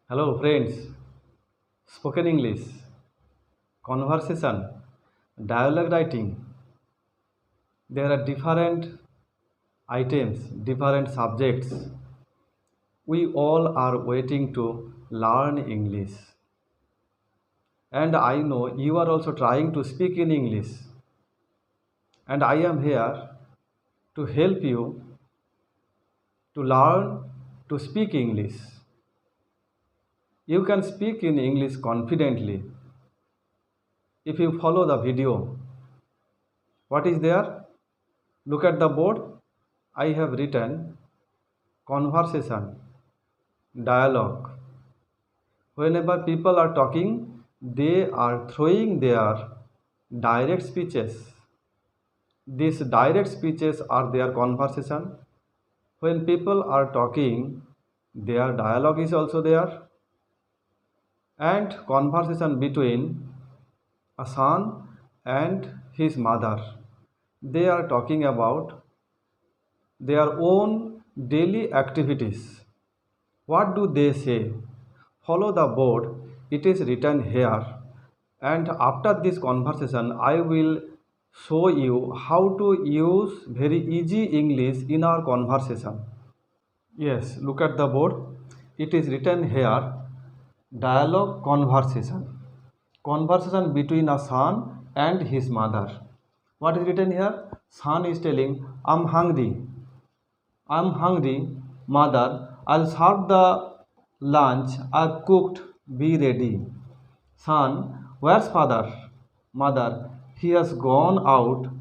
Hello friends, spoken English, conversation, dialogue writing. There are different items, different subjects. We all are waiting to learn English. And I know you are also trying to speak in English. And I am here to help you to learn to speak English. You can speak in English confidently if you follow the video. What is there? Look at the board. I have written conversation, dialogue. Whenever people are talking, they are throwing their direct speeches. These direct speeches are their conversation. When people are talking, their dialogue is also there. And conversation between a son and his mother. They are talking about their own daily activities. What do they say? Follow the board, it is written here. And after this conversation, I will show you how to use very easy English in our conversation. Yes, look at the board. It is written here, dialogue conversation. Conversation between a son and his mother. What is written here? Son is telling, I'm hungry. I'm hungry, mother. I'll serve the lunch I've cooked. Be ready. Son, where's father? Mother, he has gone out.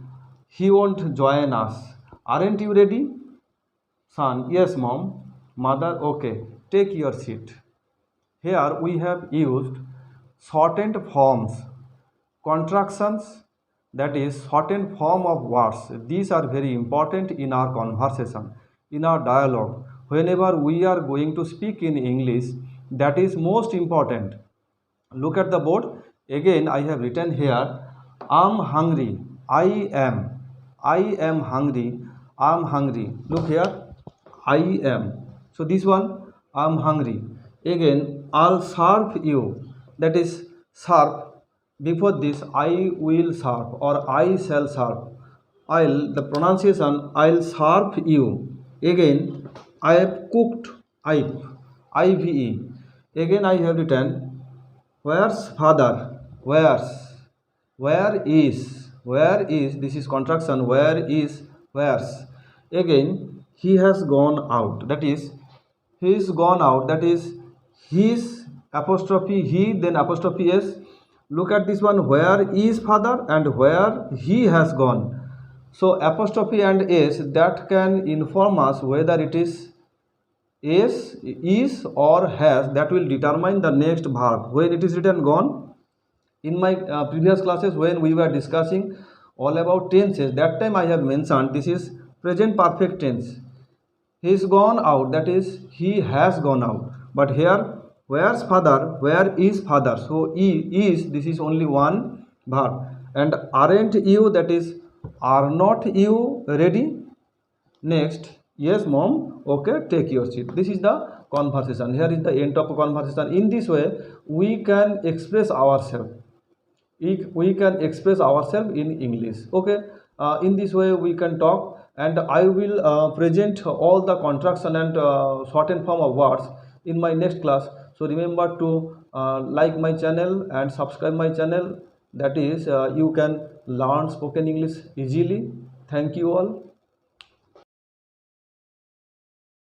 He won't join us. Aren't you ready? Son, yes, mom. Mother, okay. Take your seat. Here we have used shortened forms, contractions, that is shortened form of words. These are very important in our conversation, in our dialogue. Whenever we are going to speak in English, that is most important. Look at the board. Again, I have written here, I'm hungry. I am. I am hungry. I'm hungry. Look here. I am. So this one, I'm hungry. Again, I'll serve you. That is serve. Before this, I will serve or I shall serve. The pronunciation, I'll serve you. Again, I have cooked. IVE. Again, I have written, where's father? Where's? Where is? This is contraction. Where is? Where's? Again, he has gone out. That is, he is gone out. That is, his apostrophe he, then apostrophe s. Look at this one. Where is father and where he has gone. So apostrophe and s, that can inform us whether it is is or has. That will determine the next verb. When it is written gone, in my previous classes when we were discussing all about tenses, that time I have mentioned this is present perfect tense. He is gone out, that is he has gone out. But here, where's father? Where is father? So is, this is only one verb. And aren't you, that is are not you ready? Next, yes mom, okay, take your seat. This is the conversation. Here is the end of the conversation. In this way, we can express ourselves. We can express ourselves in English. Okay, in this way we can talk, and I will present all the contraction and shortened form of words in my next class. So remember to like my channel and subscribe my channel. That is, you can learn spoken English easily. Thank you all.